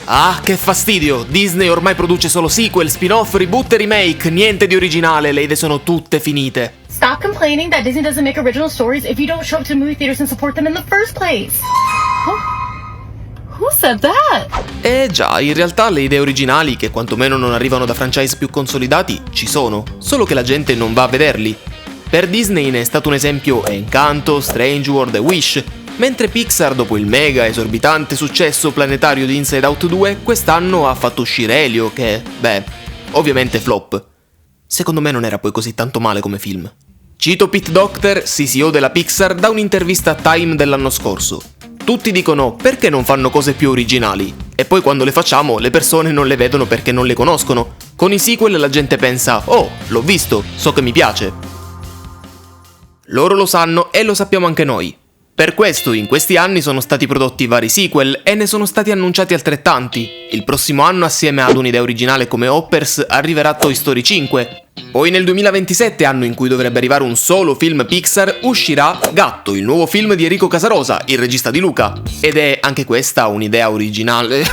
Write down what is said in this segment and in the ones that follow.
Ah, che fastidio! Disney ormai produce solo sequel, spin-off, reboot e remake, niente di originale, le idee sono tutte finite. Stop complaining that Disney doesn't make original stories if you don't show up to movie theaters and support them in the first place. Who said that? Già, in realtà le idee originali, che quantomeno non arrivano da franchise più consolidati, ci sono, solo che la gente non va a vederli. Per Disney ne è stato un esempio Encanto, Strange World e Wish, mentre Pixar, dopo il mega esorbitante successo planetario di Inside Out 2, quest'anno ha fatto uscire Elio che, ovviamente flop. Secondo me non era poi così tanto male come film. Cito Pete Docter, CCO della Pixar, da un'intervista a Time dell'anno scorso. Tutti dicono perché non fanno cose più originali, e poi quando le facciamo le persone non le vedono perché non le conoscono. Con i sequel la gente pensa, oh, l'ho visto, so che mi piace. Loro lo sanno e lo sappiamo anche noi. Per questo in questi anni sono stati prodotti vari sequel e ne sono stati annunciati altrettanti. Il prossimo anno, assieme ad un'idea originale come Hoppers, arriverà Toy Story 5. Poi nel 2027, anno in cui dovrebbe arrivare un solo film Pixar, uscirà Gatto, il nuovo film di Enrico Casarosa, il regista di Luca. Ed è anche questa un'idea originale.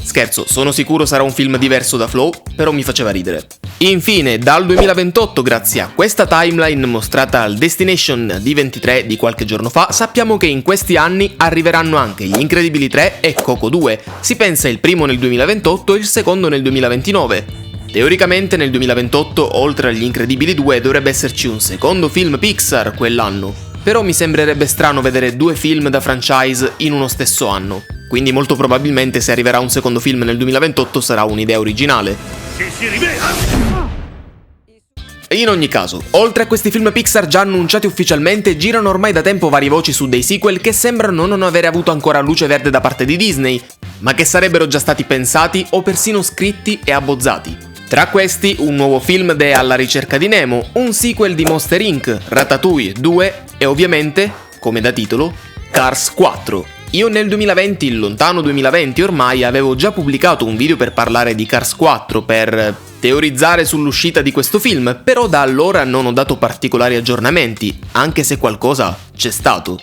Scherzo, sono sicuro sarà un film diverso da Flow, però mi faceva ridere. Infine, dal 2028, grazie a questa timeline mostrata al Destination D23 di qualche giorno fa, sappiamo che in questi anni arriveranno anche Gli Incredibili 3 e Coco 2. Si pensa il primo nel 2028 e il secondo nel 2029. Teoricamente nel 2028, oltre agli Incredibili 2, dovrebbe esserci un secondo film Pixar quell'anno. Però mi sembrerebbe strano vedere due film da franchise in uno stesso anno. Quindi molto probabilmente se arriverà un secondo film nel 2028 sarà un'idea originale. In ogni caso, oltre a questi film Pixar già annunciati ufficialmente, girano ormai da tempo varie voci su dei sequel che sembrano non avere avuto ancora luce verde da parte di Disney, ma che sarebbero già stati pensati o persino scritti e abbozzati. Tra questi, un nuovo film de Alla ricerca di Nemo, un sequel di Monster Inc., Ratatouille 2 e ovviamente, come da titolo, Cars 4. Io nel 2020, il lontano 2020 ormai, avevo già pubblicato un video per parlare di Cars 4, per teorizzare sull'uscita di questo film, però da allora non ho dato particolari aggiornamenti, anche se qualcosa c'è stato.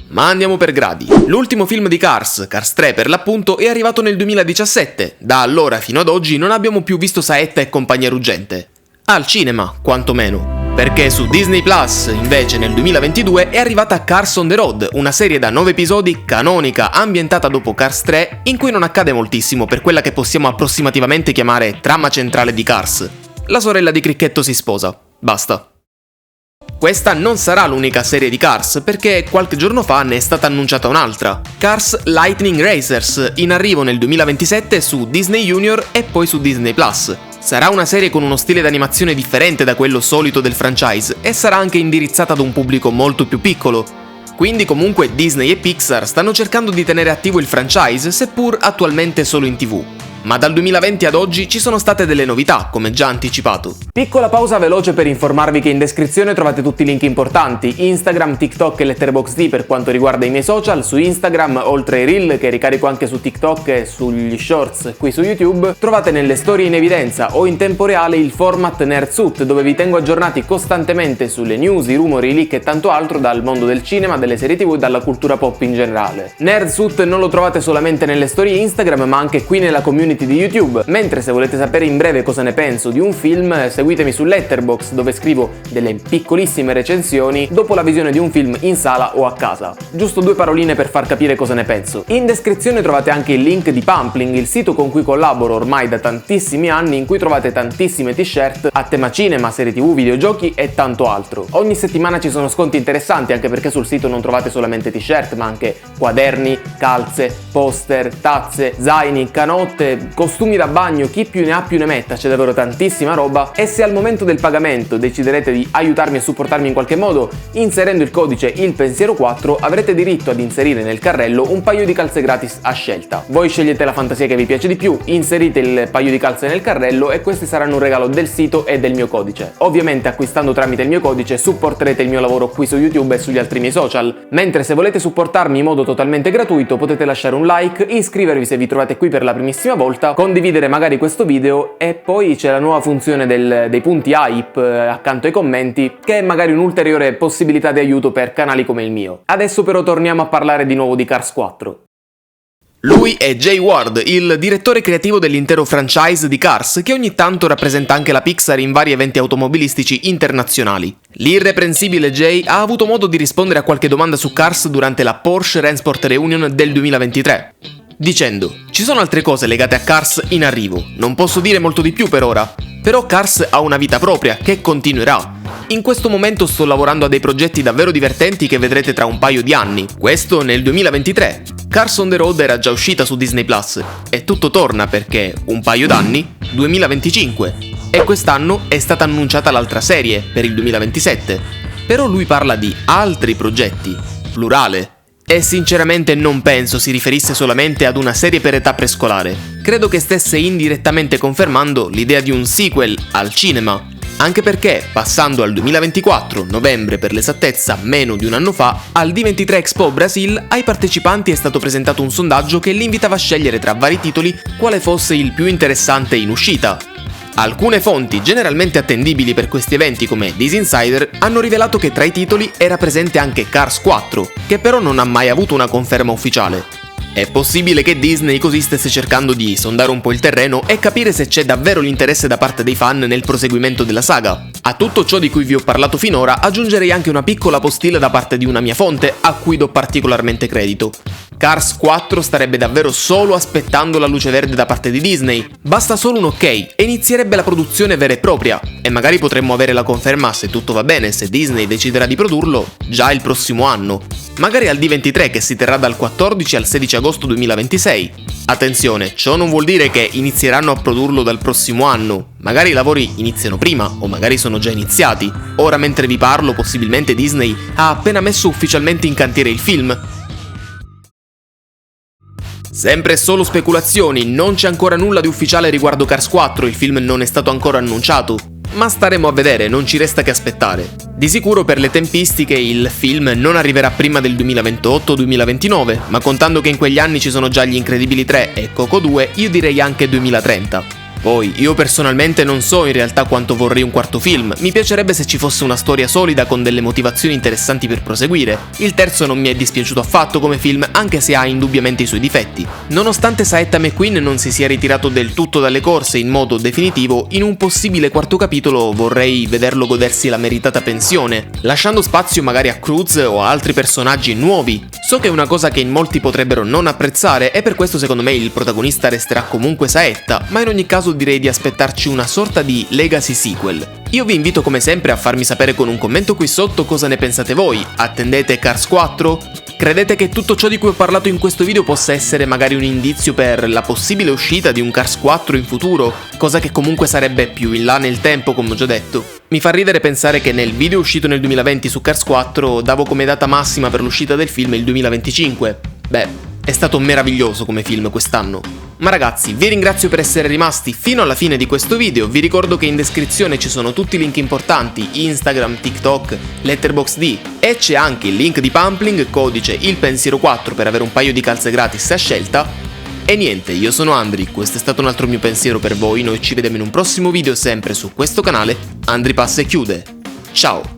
Ma andiamo per gradi. L'ultimo film di Cars 3 per l'appunto, è arrivato nel 2017. Da allora fino ad oggi non abbiamo più visto Saetta e compagnia ruggente. Al cinema, quantomeno. Perché su Disney Plus, invece, nel 2022 è arrivata Cars on the Road, una serie da 9 episodi canonica ambientata dopo Cars 3, in cui non accade moltissimo per quella che possiamo approssimativamente chiamare trama centrale di Cars. La sorella di Cricchetto si sposa. Basta. Questa non sarà l'unica serie di Cars, perché qualche giorno fa ne è stata annunciata un'altra. Cars Lightning Racers, in arrivo nel 2027 su Disney Junior e poi su Disney Plus. Sarà una serie con uno stile d'animazione differente da quello solito del franchise e sarà anche indirizzata ad un pubblico molto più piccolo. Quindi comunque Disney e Pixar stanno cercando di tenere attivo il franchise, seppur attualmente solo in TV. Ma dal 2020 ad oggi ci sono state delle novità, come già anticipato. Piccola pausa veloce per informarvi che in descrizione trovate tutti i link importanti: Instagram, TikTok e Letterboxd per quanto riguarda i miei social. Su Instagram, oltre ai reel che ricarico anche su TikTok e sugli shorts qui su YouTube, trovate nelle storie in evidenza o in tempo reale il format Nerdsuit, dove vi tengo aggiornati costantemente sulle news, i rumori, i leak e tanto altro dal mondo del cinema, delle serie TV e dalla cultura pop in generale. Nerdsuit non lo trovate solamente nelle storie Instagram, ma anche qui nella community di YouTube, mentre se volete sapere in breve cosa ne penso di un film, seguitemi su Letterboxd, dove scrivo delle piccolissime recensioni dopo la visione di un film in sala o a casa. Giusto due paroline per far capire cosa ne penso. In descrizione trovate anche il link di Pumpling, il sito con cui collaboro ormai da tantissimi anni, in cui trovate tantissime t-shirt a tema cinema, serie TV, videogiochi e tanto altro. Ogni settimana ci sono sconti interessanti, anche perché sul sito non trovate solamente t-shirt, ma anche quaderni, calze, poster, tazze, zaini, canotte, costumi da bagno, chi più ne ha più ne metta, c'è davvero tantissima roba. E se al momento del pagamento deciderete di aiutarmi e supportarmi in qualche modo inserendo il codice ILPensiero4, avrete diritto ad inserire nel carrello un paio di calze gratis a scelta. Voi scegliete la fantasia che vi piace di più, inserite il paio di calze nel carrello e questi saranno un regalo del sito e del mio codice. Ovviamente acquistando tramite il mio codice supporterete il mio lavoro qui su YouTube e sugli altri miei social, mentre se volete supportarmi in modo totalmente gratuito potete lasciare un like, iscrivervi se vi trovate qui per la primissima volta, condividere magari questo video, e poi c'è la nuova funzione dei punti hype accanto ai commenti, che è magari un'ulteriore possibilità di aiuto per canali come il mio. Adesso però torniamo a parlare di nuovo di Cars 4. Lui è Jay Ward, il direttore creativo dell'intero franchise di Cars, che ogni tanto rappresenta anche la Pixar in vari eventi automobilistici internazionali. L'irreprensibile Jay ha avuto modo di rispondere a qualche domanda su Cars durante la Porsche Rennsport Reunion del 2023, dicendo: "Ci sono altre cose legate a Cars in arrivo, non posso dire molto di più per ora, però Cars ha una vita propria che continuerà. In questo momento sto lavorando a dei progetti davvero divertenti che vedrete tra un paio di anni, questo nel 2023. Cars on the Road era già uscita su Disney Plus e tutto torna perché un paio d'anni, 2025, e quest'anno è stata annunciata l'altra serie per il 2027. Però lui parla di altri progetti, plurale. E sinceramente non penso si riferisse solamente ad una serie per età prescolare. Credo che stesse indirettamente confermando l'idea di un sequel al cinema. Anche perché, passando al 2024, novembre per l'esattezza, meno di un anno fa, al D23 Expo Brasil ai partecipanti è stato presentato un sondaggio che li invitava a scegliere tra vari titoli quale fosse il più interessante in uscita. Alcune fonti generalmente attendibili per questi eventi come This Insider hanno rivelato che tra i titoli era presente anche Cars 4, che però non ha mai avuto una conferma ufficiale. È possibile che Disney così stesse cercando di sondare un po' il terreno e capire se c'è davvero l'interesse da parte dei fan nel proseguimento della saga. A tutto ciò di cui vi ho parlato finora aggiungerei anche una piccola postilla da parte di una mia fonte a cui do particolarmente credito. Cars 4 starebbe davvero solo aspettando la luce verde da parte di Disney, basta solo un ok e inizierebbe la produzione vera e propria, e magari potremmo avere la conferma, se tutto va bene, se Disney deciderà di produrlo, già il prossimo anno, magari al D23 che si terrà dal 14 al 16 agosto 2026. Attenzione, ciò non vuol dire che inizieranno a produrlo dal prossimo anno, magari i lavori iniziano prima o magari sono già iniziati. Ora mentre vi parlo possibilmente Disney ha appena messo ufficialmente in cantiere il film. Sempre solo speculazioni, non c'è ancora nulla di ufficiale riguardo Cars 4, il film non è stato ancora annunciato, ma staremo a vedere, non ci resta che aspettare. Di sicuro per le tempistiche il film non arriverà prima del 2028-2029, ma contando che in quegli anni ci sono già Gli Incredibili 3 e Coco 2, io direi anche 2030. Poi, io personalmente non so in realtà quanto vorrei un quarto film, mi piacerebbe se ci fosse una storia solida con delle motivazioni interessanti per proseguire. Il terzo non mi è dispiaciuto affatto come film, anche se ha indubbiamente i suoi difetti. Nonostante Saetta McQueen non si sia ritirato del tutto dalle corse in modo definitivo, in un possibile quarto capitolo vorrei vederlo godersi la meritata pensione, lasciando spazio magari a Cruz o a altri personaggi nuovi. So che è una cosa che in molti potrebbero non apprezzare e per questo secondo me il protagonista resterà comunque Saetta, ma in ogni caso direi di aspettarci una sorta di legacy sequel. Io vi invito come sempre a farmi sapere con un commento qui sotto cosa ne pensate voi. Attendete Cars 4? Credete che tutto ciò di cui ho parlato in questo video possa essere magari un indizio per la possibile uscita di un Cars 4 in futuro? Cosa che comunque sarebbe più in là nel tempo, come ho già detto. Mi fa ridere pensare che nel video uscito nel 2020 su Cars 4 davo come data massima per l'uscita del film il 2025. Beh, è stato meraviglioso come film quest'anno. Ma ragazzi, vi ringrazio per essere rimasti fino alla fine di questo video, vi ricordo che in descrizione ci sono tutti i link importanti, Instagram, TikTok, Letterboxd, e c'è anche il link di Pumpling, codice ILPensiero4 per avere un paio di calze gratis a scelta. E niente, io sono Andri, questo è stato un altro mio pensiero per voi, noi ci vediamo in un prossimo video sempre su questo canale, Andri passa e chiude. Ciao!